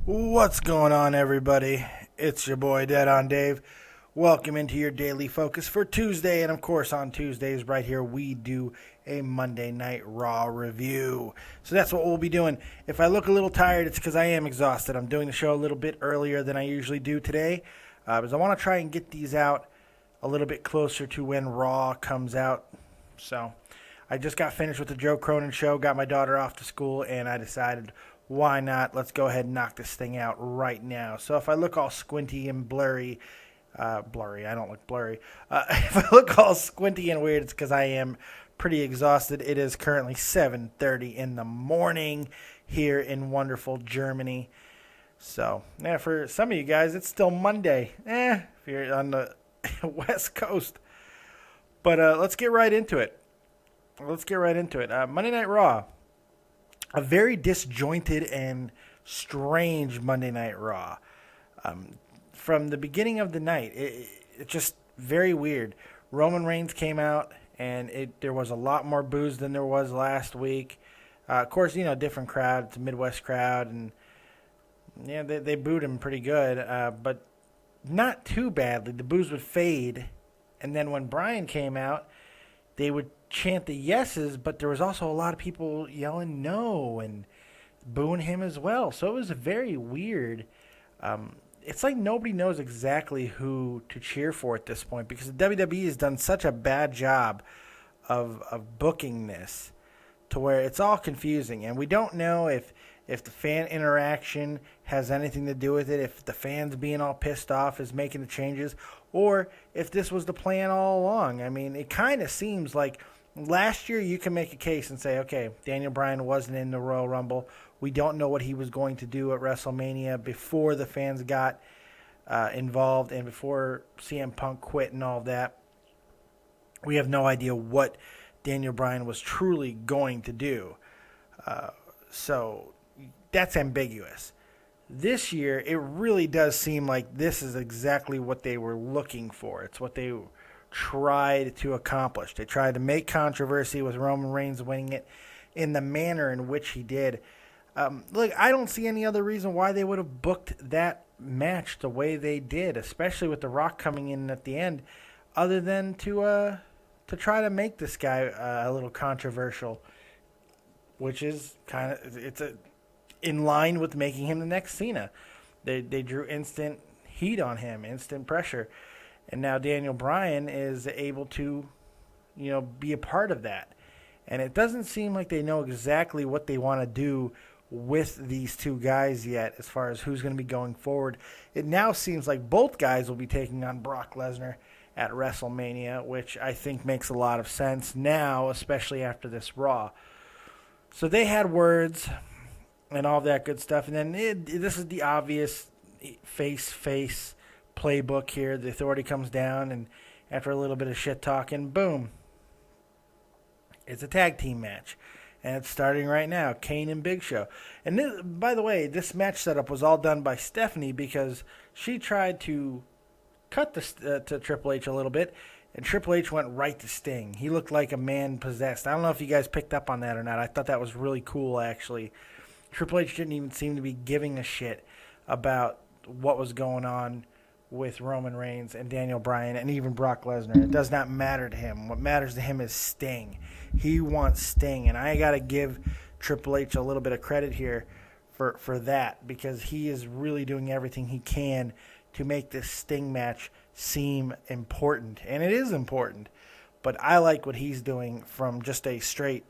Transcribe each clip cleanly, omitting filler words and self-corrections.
What's going on, everybody? It's your boy, Dead on Dave. Welcome into your daily focus for Tuesday. And of course, on Tuesdays, right here, we do a Monday Night Raw review. So that's what we'll be doing. If I look a little tired, it's because I am exhausted. I'm doing the show a little bit earlier than I usually do today, because I want to try and get these out a little bit closer to when Raw comes out. So I just got finished with the Joe Cronin show, got my daughter off to school, and I decided, why not? Let's go ahead and knock this thing out right now. So if I look all squinty and blurry, I don't look blurry. If I look all squinty and weird, it's because I am pretty exhausted. It is currently 7:30 in the morning here in wonderful Germany. So, yeah, for some of you guys, it's still Monday. If you're on the West Coast. But let's get right into it. Monday Night Raw. A very disjointed and strange Monday Night Raw. From the beginning of the night, it's just very weird. Roman Reigns came out, and there was a lot more boos than there was last week. Of course, different crowd. It's a Midwest crowd, and yeah, they booed him pretty good, but not too badly. The boos would fade, and then when Bryan came out, they would chant the yeses, but there was also a lot of people yelling no and booing him as well. So it was very weird. It's like nobody knows exactly who to cheer for at this point because the WWE has done such a bad job of booking this to where it's all confusing. And we don't know if the fan interaction has anything to do with it, if the fans being all pissed off is making the changes, or if this was the plan all along. I mean, it kind of seems like last year you can make a case and say, okay, Daniel Bryan wasn't in the Royal Rumble. We don't know what he was going to do at WrestleMania before the fans got involved and before CM Punk quit and all of that. We have no idea what Daniel Bryan was truly going to do. So that's ambiguous. This year, it really does seem like this is exactly what they were looking for. It's what they tried to accomplish. They tried to make controversy with Roman Reigns winning it in the manner in which he did. Look, I don't see any other reason why they would have booked that match the way they did, especially with The Rock coming in at the end, other than to try to make this guy a little controversial, which is in line with making him the next Cena. They drew instant heat on him, instant pressure. And now Daniel Bryan is able to, be a part of that. And it doesn't seem like they know exactly what they want to do with these two guys yet as far as who's going to be going forward. It now seems like both guys will be taking on Brock Lesnar at WrestleMania, which I think makes a lot of sense now, especially after this Raw. So they had words and all that good stuff. And then this is the obvious face playbook here. The Authority comes down, and after a little bit of shit talking, boom, it's a tag team match. And it's starting right now, Kane and Big Show. And this, by the way, this match setup was all done by Stephanie because she tried to cut to Triple H a little bit, and Triple H went right to Sting. He looked like a man possessed. I don't know if you guys picked up on that or not. I thought that was really cool, actually. Triple H didn't even seem to be giving a shit about what was going on with Roman Reigns and Daniel Bryan and even Brock Lesnar. It does not matter to him. What matters to him is Sting. He wants Sting, and I got to give Triple H a little bit of credit here for that because he is really doing everything he can to make this Sting match seem important, and it is important. But I like what he's doing from just a straight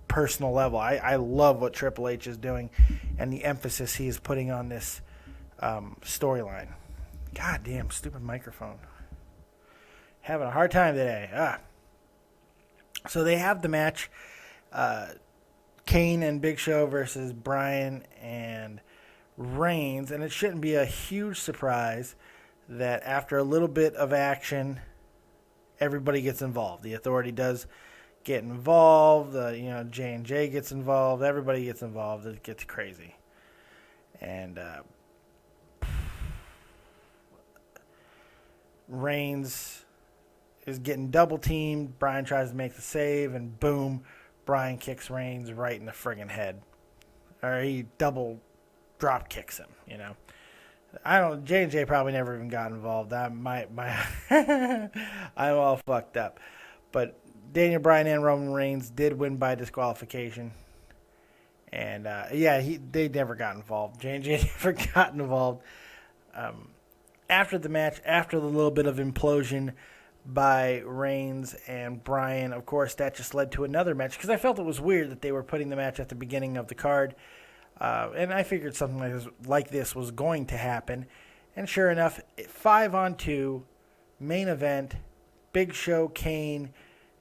personal level. I love what Triple H is doing and the emphasis he is putting on this storyline. God damn, stupid microphone. Having a hard time today. So they have the match, Kane and Big Show versus Bryan and Reigns, and it shouldn't be a huge surprise that after a little bit of action, everybody gets involved. The Authority does get involved. J&J gets involved. Everybody gets involved. It gets crazy. And Reigns is getting double teamed. Bryan tries to make the save, and boom, Bryan kicks Reigns right in the friggin' head. Or he double drop kicks him, I don't. J&J probably never even got involved. I'm all fucked up. But Daniel Bryan and Roman Reigns did win by disqualification, and they never got involved. J&J never got involved. After the match, after the little bit of implosion by Reigns and Bryan, of course, that just led to another match because I felt it was weird that they were putting the match at the beginning of the card. And I figured something like this was going to happen. And sure enough, 5-on-2, main event, Big Show, Kane,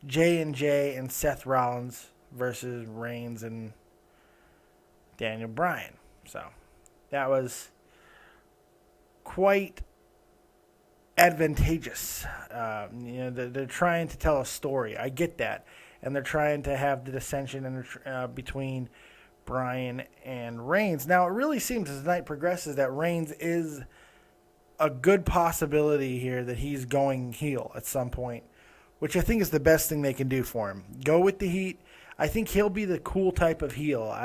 J&J, and Seth Rollins versus Reigns and Daniel Bryan. So that was quite advantageous. They're trying to tell a story. I get that. And they're trying to have the dissension between Bryan and Reigns. Now, it really seems as the night progresses that Reigns is a good possibility here that he's going heel at some point, which I think is the best thing they can do for him. Go with the heat. I think he'll be the cool type of heel.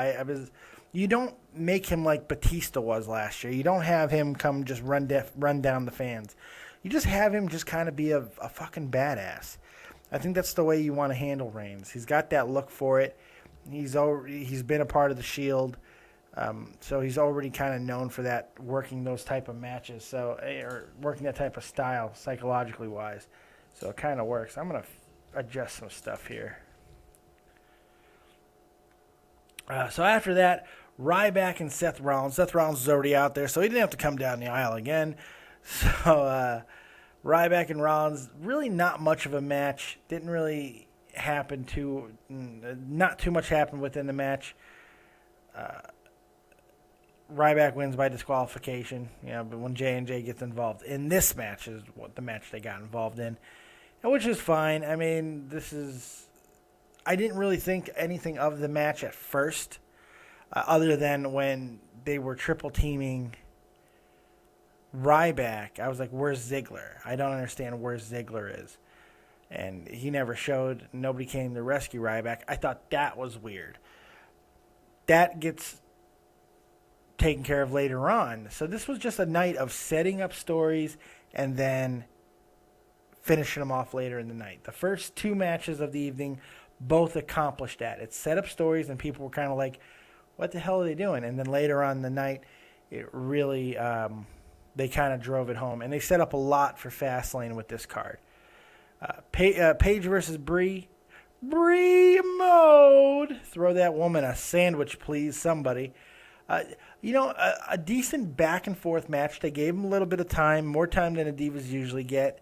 You don't make him like Batista was last year. You don't have him come just run down the fans. You just have him just kind of be a fucking badass. I think that's the way you want to handle Reigns. He's got that look for it. He's been a part of the Shield, so he's already kind of known for that, working those type of matches, or working that type of style psychologically wise. So it kind of works. I'm gonna adjust some stuff here. So after that, Ryback and Seth Rollins. Seth Rollins was already out there, so he didn't have to come down the aisle again. So Ryback and Rollins, really not much of a match. Didn't really happen not too much happened within the match. Ryback wins by disqualification, but when J&J gets involved in this match is what the match they got involved in, which is fine. I mean, I didn't really think anything of the match at first, other than when they were triple teaming Ryback. I was like, where's Ziggler? I don't understand where Ziggler is. And he never showed. Nobody came to rescue Ryback. I thought that was weird. That gets taken care of later on. So this was just a night of setting up stories and then finishing them off later in the night. The first two matches of the evening both accomplished that. It set up stories and people were kind of like, what the hell are they doing? And then later on in the night, it really, they kind of drove it home. And they set up a lot for Fastlane with this card. Paige versus Brie. Brie mode. Throw that woman a sandwich, please, somebody. A decent back and forth match. They gave them a little bit of time, more time than the Divas usually get.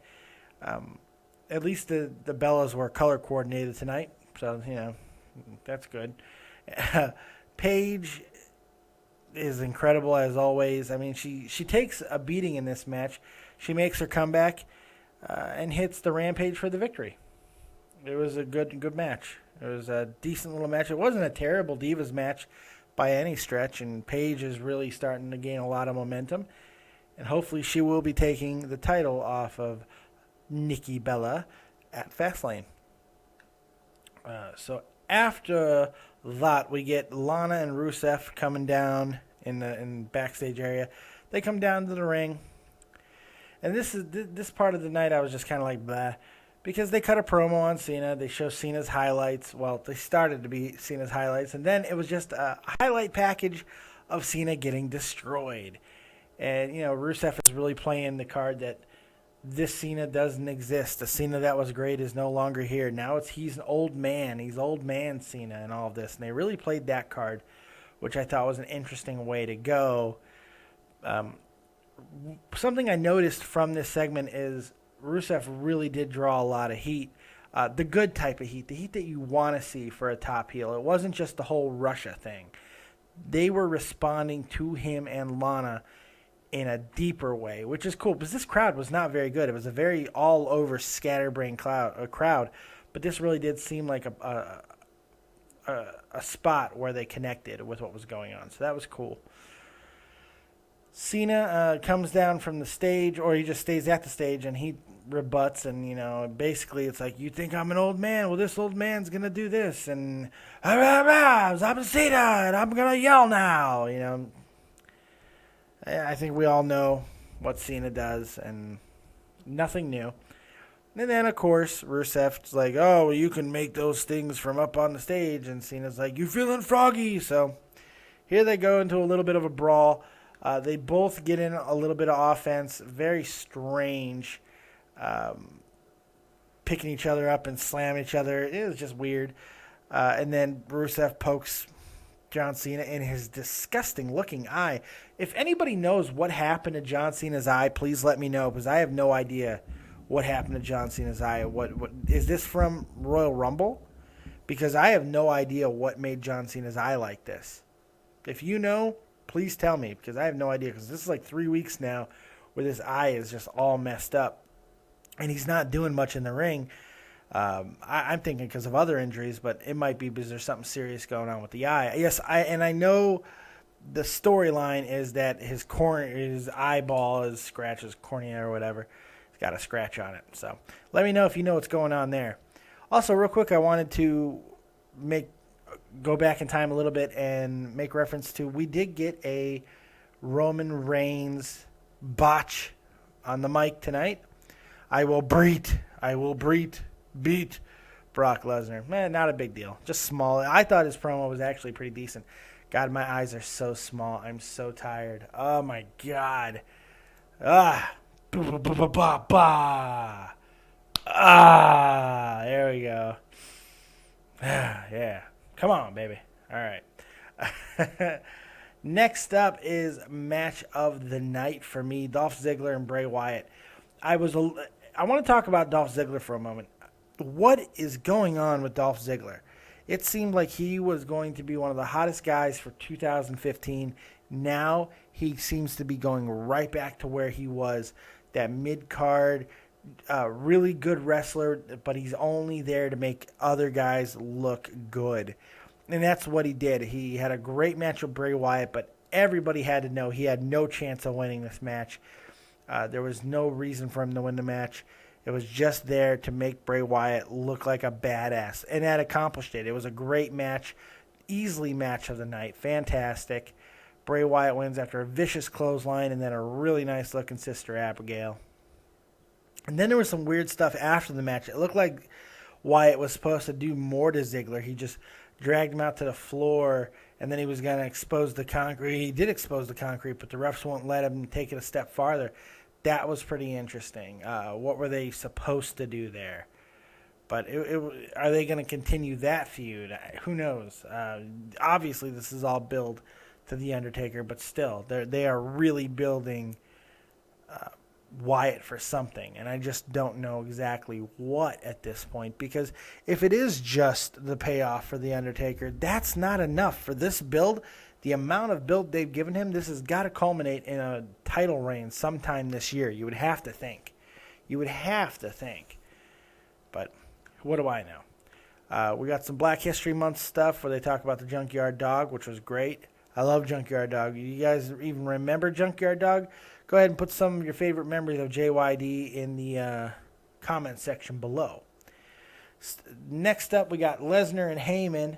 At least the Bellas were color coordinated tonight, so that's good. Paige is incredible as always. I mean, she takes a beating in this match. She makes her comeback. And hits the Rampage for the victory. It was a good match. It was a decent little match. It wasn't a terrible Divas match by any stretch, and Paige is really starting to gain a lot of momentum. And hopefully she will be taking the title off of Nikki Bella at Fastlane. So after that, we get Lana and Rusev coming down in the backstage area. They come down to the ring. And this part of the night I was just kind of like, blah. Because they cut a promo on Cena. They show Cena's highlights. Well, they started to be Cena's highlights. And then it was just a highlight package of Cena getting destroyed. And, Rusev is really playing the card that this Cena doesn't exist. The Cena that was great is no longer here. Now he's an old man. He's old man Cena and all of this. And they really played that card, which I thought was an interesting way to go. Something I noticed from this segment is Rusev really did draw a lot of heat. The good type of heat, the heat that you want to see for a top heel. It wasn't just the whole Russia thing. They were responding to him and Lana in a deeper way, which is cool because this crowd was not very good. It was a very all-over scatterbrain crowd, but this really did seem like a spot where they connected with what was going on. So that was cool. Cena comes down from the stage, or he just stays at the stage, and he rebuts, and, basically it's like, you think I'm an old man? Well, this old man's going to do this, and I'm Cena, and I'm going to yell now, I think we all know what Cena does, and nothing new. And then, of course, Rusev's like, oh, well, you can make those things from up on the stage. And Cena's like, you feeling froggy? So here they go into a little bit of a brawl. They both get in a little bit of offense. Very strange. Picking each other up and slamming each other. It was just weird. And then Rusev pokes John Cena in his disgusting-looking eye. If anybody knows what happened to John Cena's eye, please let me know, because I have no idea what happened to John Cena's eye. What is this from Royal Rumble? Because I have no idea what made John Cena's eye like this. If you know, please tell me, because I have no idea. Because this is like 3 weeks now where this eye is just all messed up, and he's not doing much in the ring. I'm thinking because of other injuries, but it might be because there's something serious going on with the eye. Yes, I know the storyline is that his eyeball is scratched, his cornea or whatever. He's got a scratch on it. So let me know if you know what's going on there. Also, real quick, I wanted to go back in time a little bit and make reference to, we did get a Roman Reigns botch on the mic tonight. I will beat Brock Lesnar. Man, not a big deal. Just small. I thought his promo was actually pretty decent. God, my eyes are so small. I'm so tired. Oh, my God. There we go. Yeah. Come on, baby. All right. Next up is match of the night for me, Dolph Ziggler and Bray Wyatt. I want to talk about Dolph Ziggler for a moment. What is going on with Dolph Ziggler? It seemed like he was going to be one of the hottest guys for 2015. Now he seems to be going right back to where he was, that mid-card, really good wrestler, but he's only there to make other guys look good. And that's what he did. He had a great match with Bray Wyatt, but everybody had to know he had no chance of winning this match. There was no reason for him to win the match. It was just there to make Bray Wyatt look like a badass, and that accomplished it. It was a great match, easily match of the night, fantastic. Bray Wyatt wins after a vicious clothesline and then a really nice-looking Sister Abigail. And then there was some weird stuff after the match. It looked like Wyatt was supposed to do more to Ziggler. He just dragged him out to the floor, and then he was going to expose the concrete. He did expose the concrete, but the refs won't let him take it a step farther. That was pretty interesting. What were they supposed to do there? But are they going to continue that feud? Who knows? Obviously, this is all build to The Undertaker, but still, they are really building Wyatt for something, and I just don't know exactly what at this point, because if it is just the payoff for The Undertaker, that's not enough for this build. The amount of build they've given him, this has got to culminate in a title reign sometime this year. You would have to think. But what do I know? We got some Black History Month stuff where they talk about the Junkyard Dog, which was great. I love Junkyard Dog. You guys even remember Junkyard Dog? Go ahead and put some of your favorite memories of JYD in the comment section below. Next up, we got Lesnar and Heyman.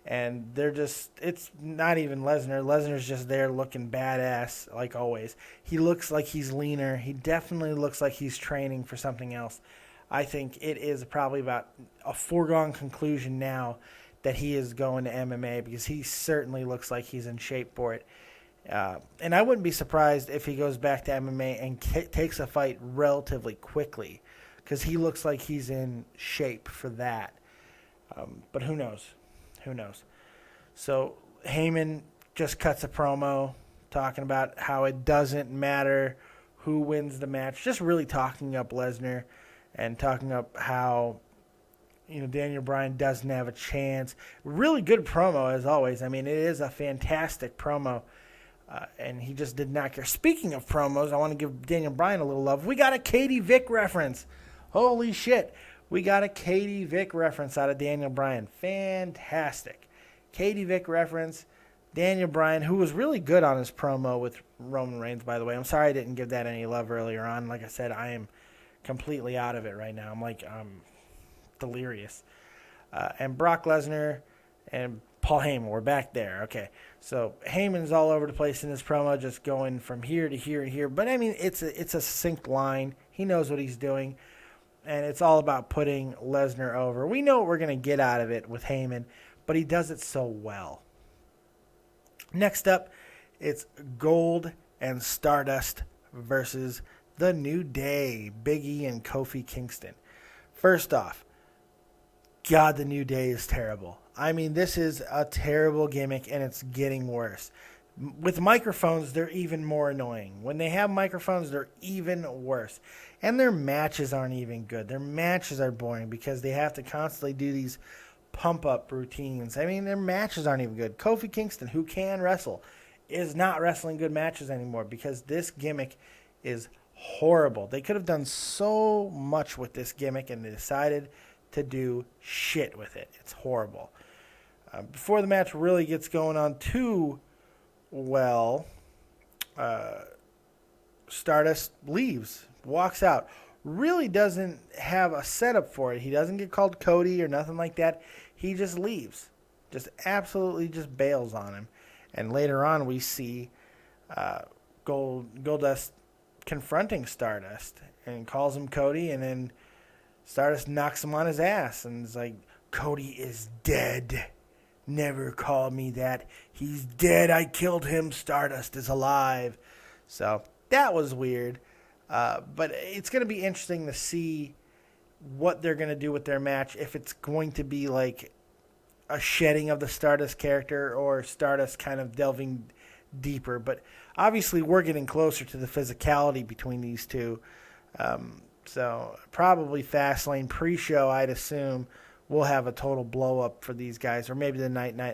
And it's not even Lesnar. Lesnar's just there looking badass, like always. He looks like he's leaner. He definitely looks like he's training for something else. I think it is probably about a foregone conclusion now that he is going to MMA, because he certainly looks like he's in shape for it. And I wouldn't be surprised if he goes back to MMA and takes a fight relatively quickly, because he looks like he's in shape for that. But who knows? So Heyman just cuts a promo talking about how it doesn't matter who wins the match, just really talking up Lesnar and talking up how, Daniel Bryan doesn't have a chance. Really good promo, as always. I mean, it is a fantastic promo, and he just did not care. Speaking of promos, I want to give Daniel Bryan a little love. We got a Katie Vick reference. Holy shit. We got a Katie Vick reference out of Daniel Bryan. Fantastic. Katie Vick reference. Daniel Bryan, who was really good on his promo with Roman Reigns, by the way. I'm sorry I didn't give that any love earlier on. Like I said, I am completely out of it right now. I'm delirious. And Brock Lesnar and Paul Heyman, we're back there. Okay, so Heyman's all over the place in this promo, just going from here to here and here. But, I mean, it's a succinct line. He knows what he's doing, and it's all about putting Lesnar over. We know what we're going to get out of it with Heyman, but he does it so well. Next up, it's Gold and Stardust versus The New Day, Big E and Kofi Kingston. First off, God, The New Day is terrible. I mean, this is a terrible gimmick, and it's getting worse. With microphones, they're even more annoying. When they have microphones, they're even worse. And their matches aren't even good. Their matches are boring because they have to constantly do these pump-up routines. I mean, their matches aren't even good. Kofi Kingston, who can wrestle, is not wrestling good matches anymore because this gimmick is horrible. They could have done so much with this gimmick, and they decided to do shit with it. It's horrible. Before the match really gets going on too well, Stardust leaves, walks out. Really doesn't have a setup for it. He doesn't get called Cody or nothing like that. He just leaves. Just absolutely just bails on him. And later on we see Goldust confronting Stardust and calls him Cody, and then Stardust knocks him on his ass and is like, Cody is dead. Never call me that. He's dead. I killed him. Stardust is alive. So that was weird. But it's going to be interesting to see what they're going to do with their match. If it's going to be like a shedding of the Stardust character or Stardust kind of delving deeper. But obviously we're getting closer to the physicality between these two. So probably Fastlane pre-show, I'd assume, we'll have a total blow-up for these guys, or maybe the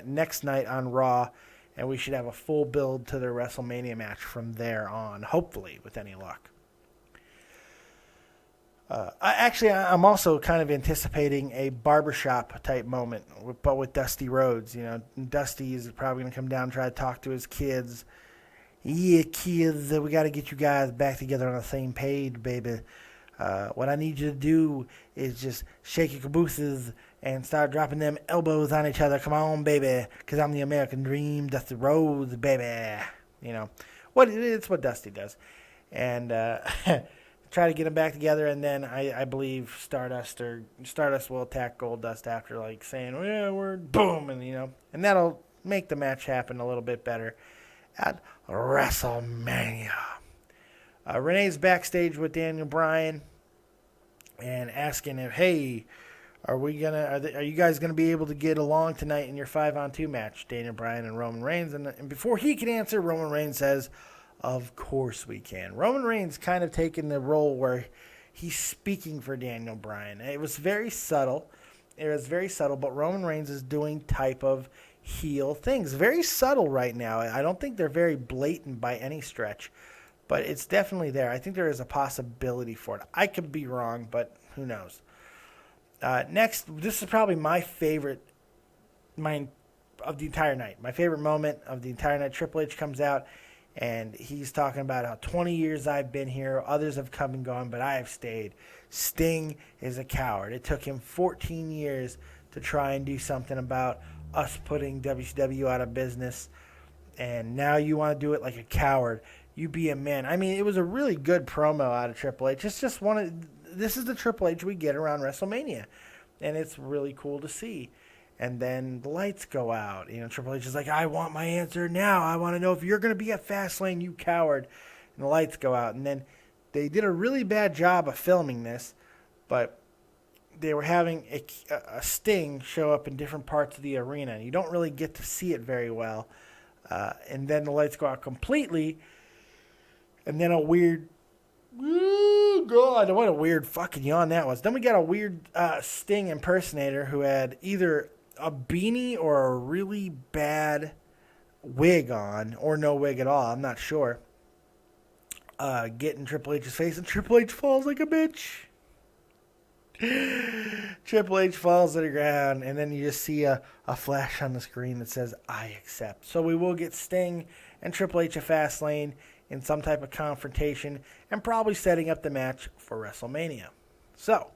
next night on Raw, and we should have a full build to their WrestleMania match from there on, hopefully, with any luck. I'm also kind of anticipating a barbershop-type moment, but with Dusty Rhodes. You know, Dusty is probably going to come down and try to talk to his kids. Yeah, kids, we got to get you guys back together on the same page, baby. What I need you to do is just shake your cabooses and start dropping them elbows on each other. Come on, baby, because I'm the American Dream, Dusty Rhodes, baby. You know, it's what Dusty does. And try to get them back together, and then I believe Stardust will attack Goldust after, like, saying, oh, yeah, we're boom, and that'll make the match happen a little bit better at WrestleMania. Renee's backstage with Daniel Bryan and asking him, hey, are you guys gonna be able to get along tonight in your 5-on-2 match, Daniel Bryan and Roman Reigns? And before he can answer, Roman Reigns says, of course we can. Roman Reigns kind of taking the role where he's speaking for Daniel Bryan. It was very subtle. But Roman Reigns is doing type of heel things. Very subtle right now. I don't think they're very blatant by any stretch. But it's definitely there. I think there is a possibility for it. I could be wrong, but who knows? Next, this is probably my favorite of the entire night. My favorite moment of the entire night. Triple H comes out, and he's talking about how 20 years I've been here. Others have come and gone, but I have stayed. Sting is a coward. It took him 14 years to try and do something about us putting WCW out of business, and now you want to do it like a coward. You be a man. I mean, it was a really good promo out of Triple H. It's just this is the Triple H we get around WrestleMania, and it's really cool to see. And then the lights go out. Triple H is like, I want my answer now. I want to know if you're going to be at Fastlane, you coward. And the lights go out. And then they did a really bad job of filming this, but they were having a Sting show up in different parts of the arena, and you don't really get to see it very well. And then the lights go out completely. And then a weird, oh God, what a weird fucking yawn that was. Then we got a weird Sting impersonator who had either a beanie or a really bad wig on, or no wig at all, I'm not sure. Getting Triple H's face, and Triple H falls like a bitch. Triple H falls to the ground, and then you just see a flash on the screen that says, I accept. So we will get Sting and Triple H at Fastlane in some type of confrontation, and probably setting up the match for WrestleMania. So,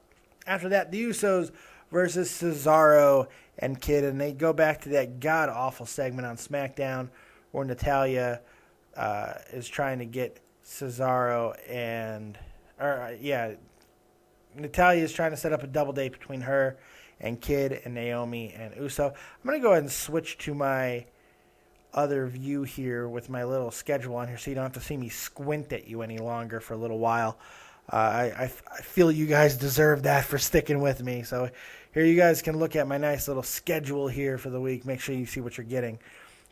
after that, the Usos versus Cesaro and Kid, and they go back to that god-awful segment on SmackDown where Natalya is trying to get Cesaro Natalya is trying to set up a double date between her and Kid and Naomi and Uso. I'm going to go ahead and switch to my other view here with my little schedule on here so you don't have to see me squint at you any longer for a little while. I feel you guys deserve that for sticking with me. So here you guys can look at my nice little schedule here for the week. Make sure you see what you're getting.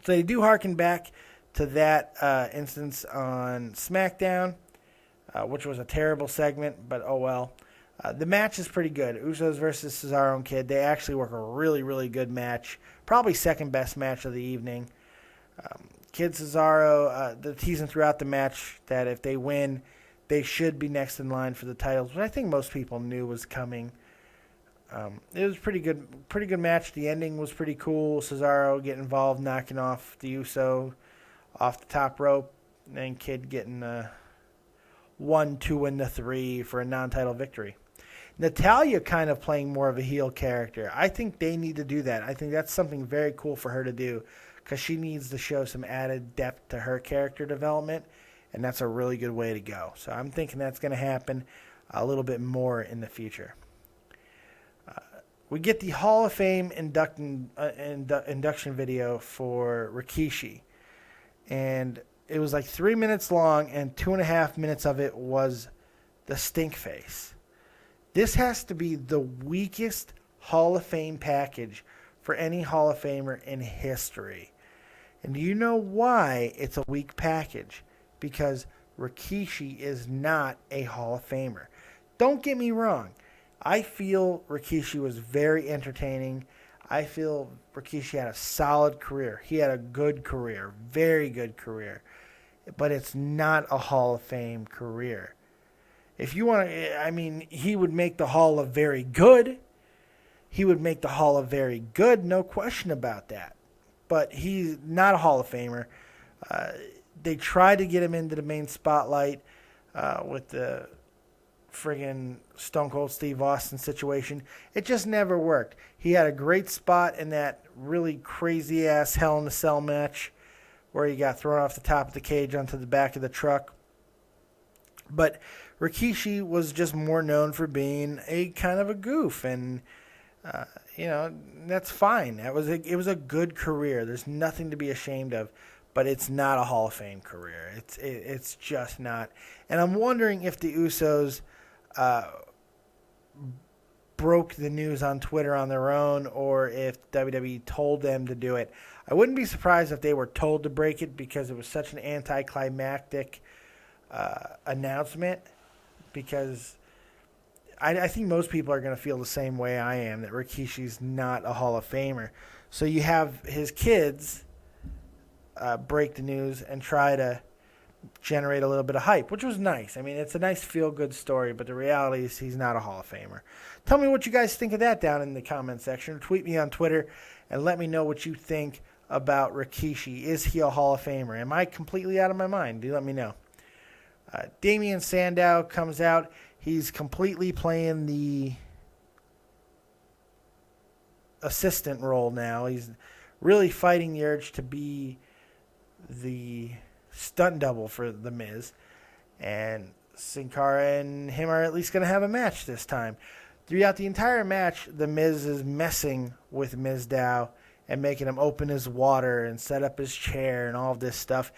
So they do harken back to that instance on SmackDown, which was a terrible segment, but oh well. The match is pretty good. Usos versus Cesaro and Kid. They actually work a really, really good match. Probably second best match of the evening. Kid Cesaro, they're teasing throughout the match that if they win, they should be next in line for the titles, which I think most people knew was coming. It was pretty good match. The ending was pretty cool. Cesaro getting involved, knocking off the Uso off the top rope, and then Kid getting 1, 2, and the 3 for a non-title victory. Natalya kind of playing more of a heel character. I think they need to do that. I think that's something very cool for her to do because she needs to show some added depth to her character development, and that's a really good way to go. So I'm thinking that's going to happen a little bit more in the future. We get the Hall of Fame induction video for Rikishi, and it was like 3 minutes long, and 2.5 minutes of it was the stink face. This has to be the weakest Hall of Fame package for any Hall of Famer in history. And do you know why it's a weak package? Because Rikishi is not a Hall of Famer. Don't get me wrong. I feel Rikishi was very entertaining. I feel Rikishi had a solid career. He had a good career, very good career. But it's not a Hall of Fame career. If you want to, I mean, he would make the Hall of Very Good. He would make the Hall of Very Good, no question about that. But he's not a Hall of Famer. They tried to get him into the main spotlight with the friggin' Stone Cold Steve Austin situation. It just never worked. He had a great spot in that really crazy-ass Hell in a Cell match where he got thrown off the top of the cage onto the back of the truck. But Rikishi was just more known for being a kind of a goof, and that's fine. It was a good career. There's nothing to be ashamed of, but it's not a Hall of Fame career. It's just not. And I'm wondering if the Usos broke the news on Twitter on their own, or if WWE told them to do it. I wouldn't be surprised if they were told to break it because it was such an anticlimactic announcement, because I think most people are going to feel the same way I am, that Rikishi's not a Hall of Famer. So you have his kids break the news and try to generate a little bit of hype, which was nice. I mean, it's a nice feel-good story, but the reality is he's not a Hall of Famer. Tell me what you guys think of that down in the comment section. Tweet me on Twitter and let me know what you think about Rikishi. Is he a Hall of Famer? Am I completely out of my mind? Do let me know. Damian Sandow comes out. He's completely playing the assistant role now. He's really fighting the urge to be the stunt double for The Miz. And Sin Cara and him are at least going to have a match this time. Throughout the entire match, The Miz is messing with Mizdow and making him open his water and set up his chair and all of this stuff.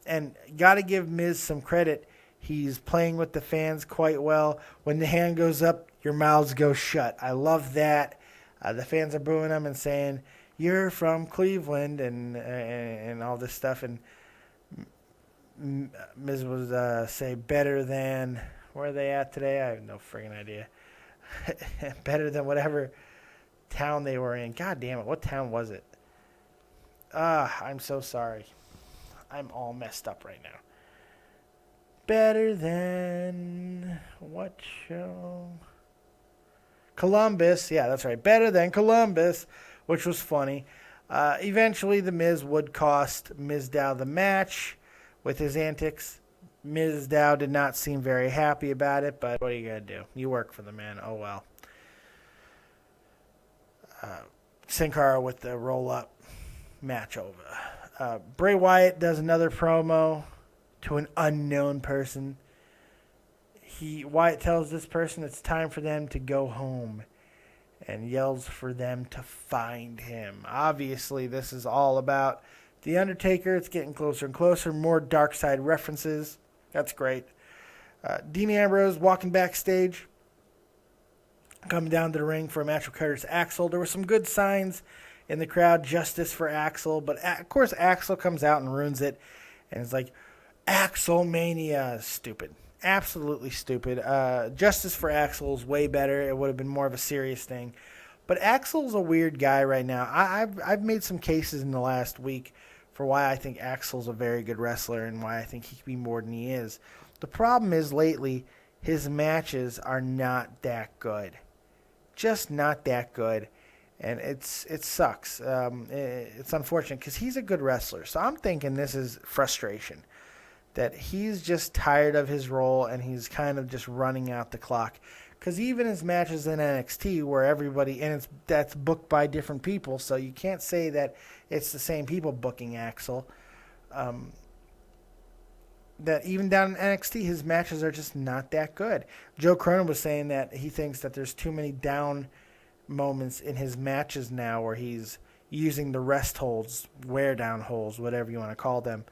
And got to give Miz some credit. He's playing with the fans quite well. When the hand goes up, your mouths go shut. I love that. The fans are booing him and saying, "You're from Cleveland," and all this stuff. And Miz was say better than, where are they at today? I have no friggin' idea. Better than whatever town they were in. God damn it, what town was it? I'm so sorry. I'm all messed up right now. Better than what show? Columbus. Yeah, that's right. Better than Columbus, which was funny. Eventually, The Miz would cost Mizdow the match with his antics. Mizdow did not seem very happy about it, but what are you going to do? You work for the man. Oh, well. Sin Cara with the roll-up match over. Bray Wyatt does another promo to an unknown person. Wyatt tells this person it's time for them to go home and yells for them to find him. Obviously, this is all about The Undertaker. It's getting closer and closer. More Dark Side references. That's great. Dean Ambrose walking backstage. Coming down to the ring for a match with Curtis Axel. There were some good signs in the crowd. Justice for Axel. But, of course, Axel comes out and ruins it. And it's like, Axel-mania. Stupid. Absolutely stupid. Justice for Axel is way better. It would have been more of a serious thing. But Axel's a weird guy right now. I've made some cases in the last week for why I think Axel's a very good wrestler and why I think he could be more than he is. The problem is lately his matches are not that good. Just not that good. And it sucks. It's unfortunate because he's a good wrestler. So I'm thinking this is frustration. That he's just tired of his role and he's kind of just running out the clock. Because even his matches in NXT where everybody, and that's booked by different people, so you can't say that it's the same people booking Axel. That even down in NXT, his matches are just not that good. Joe Cronin was saying that he thinks that there's too many down moments in his matches now where he's using the rest holds, wear down holds, whatever you want to call them.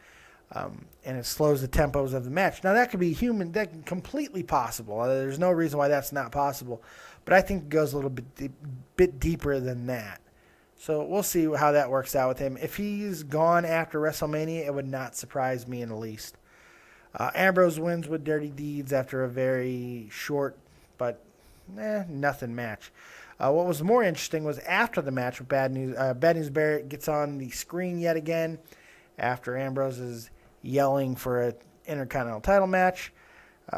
And it slows the tempos of the match. Now, that could be completely possible. There's no reason why that's not possible. But I think it goes a little bit deeper than that. So we'll see how that works out with him. If he's gone after WrestleMania, it would not surprise me in the least. Ambrose wins with Dirty Deeds after a very short but nothing match. What was more interesting was after the match with Bad News Barrett gets on the screen yet again after Ambrose is yelling for an Intercontinental title match.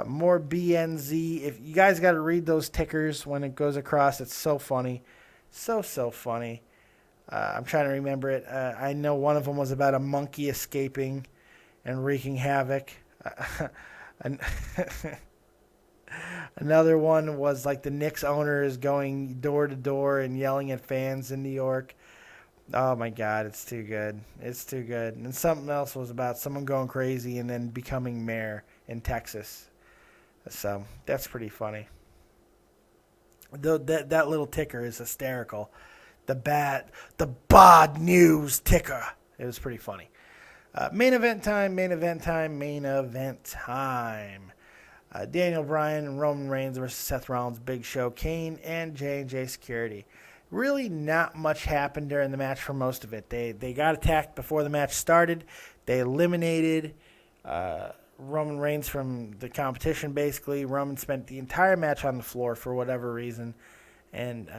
More BNZ. If you guys got to read those tickers when it goes across, it's so funny. So funny. I'm trying to remember it. I know one of them was about a monkey escaping and wreaking havoc. Another one was like the Knicks owner is going door to door and yelling at fans in New York. Oh, my God, it's too good. It's too good. And something else was about someone going crazy and then becoming mayor in Texas. So that's pretty funny. That little ticker is hysterical. The bad news ticker. It was pretty funny. Main event time. Daniel Bryan and Roman Reigns versus Seth Rollins, Big Show, Kane, and J&J Security. Really not much happened during the match for most of it. They got attacked before the match started. They eliminated Roman Reigns from the competition, basically. Roman spent the entire match on the floor for whatever reason, and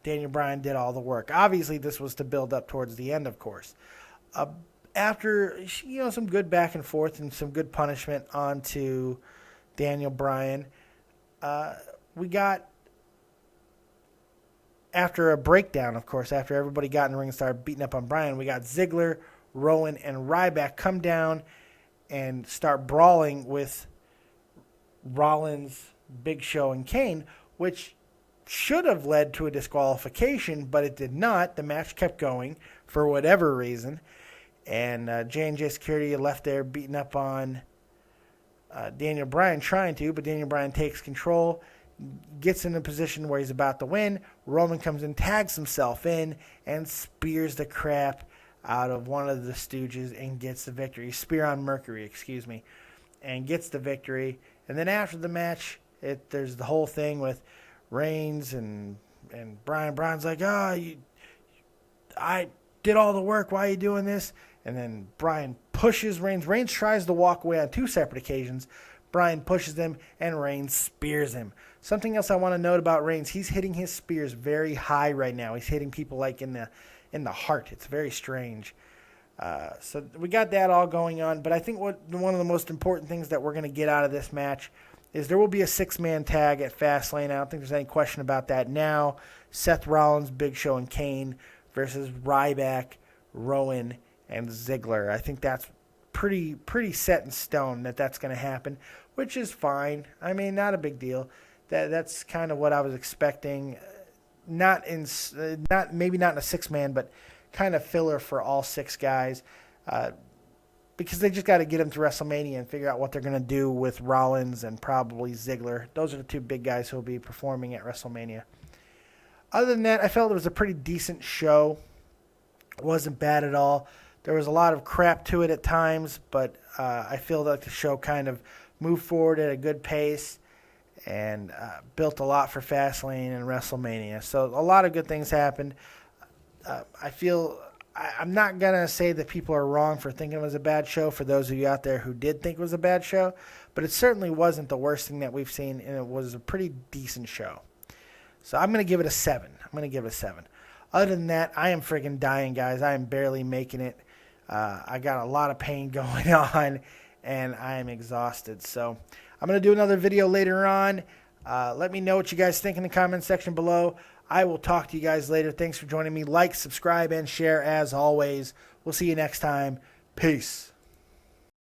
Daniel Bryan did all the work. Obviously, this was to build up towards the end, of course. After some good back and forth and some good punishment onto Daniel Bryan, we got, after a breakdown, of course, after everybody got in the ring and started beating up on Bryan, we got Ziggler, Rowan, and Ryback come down and start brawling with Rollins, Big Show, and Kane, which should have led to a disqualification, but it did not. The match kept going for whatever reason, and J&J Security left there beating up on Daniel Bryan, but Daniel Bryan takes control, gets in a position where he's about to win. Roman comes in, tags himself in, and spears the crap out of one of the Stooges and gets the victory. Spear on Mercury, and gets the victory. And then after the match, there's the whole thing with Reigns and Bryan. Bryan's like, I did all the work. Why are you doing this? And then Bryan pushes Reigns. Reigns tries to walk away on two separate occasions. Bryan pushes him, and Reigns spears him. Something else I want to note about Reigns, he's hitting his spears very high right now. He's hitting people like in the heart. It's very strange. So we got that all going on. But I think one of the most important things that we're going to get out of this match is there will be a 6-man tag at Fastlane. I don't think there's any question about that now. Seth Rollins, Big Show, and Kane versus Ryback, Rowan, and Ziggler. I think that's pretty set in stone that's going to happen, which is fine. I mean, not a big deal. That's kind of what I was expecting. not maybe not in a 6-man, but kind of filler for all 6 guys. Because they just got to get them to WrestleMania and figure out what they're going to do with Rollins and probably Ziggler. Those are the 2 big guys who will be performing at WrestleMania. Other than that, I felt it was a pretty decent show. It wasn't bad at all. There was a lot of crap to it at times, but I feel like the show kind of moved forward at a good pace and built a lot for Fastlane and WrestleMania. So a lot of good things happened. I feel... I'm not going to say that people are wrong for thinking it was a bad show for those of you out there who did think it was a bad show, but it certainly wasn't the worst thing that we've seen, and it was a pretty decent show. So I'm going to give it a 7. Other than that, I am friggin' dying, guys. I am barely making it. I got a lot of pain going on, and I am exhausted. So I'm going to do another video later on. Let me know what you guys think in the comment section below. I will talk to you guys later. Thanks for joining me. Like, subscribe, and share as always. We'll see you next time. Peace.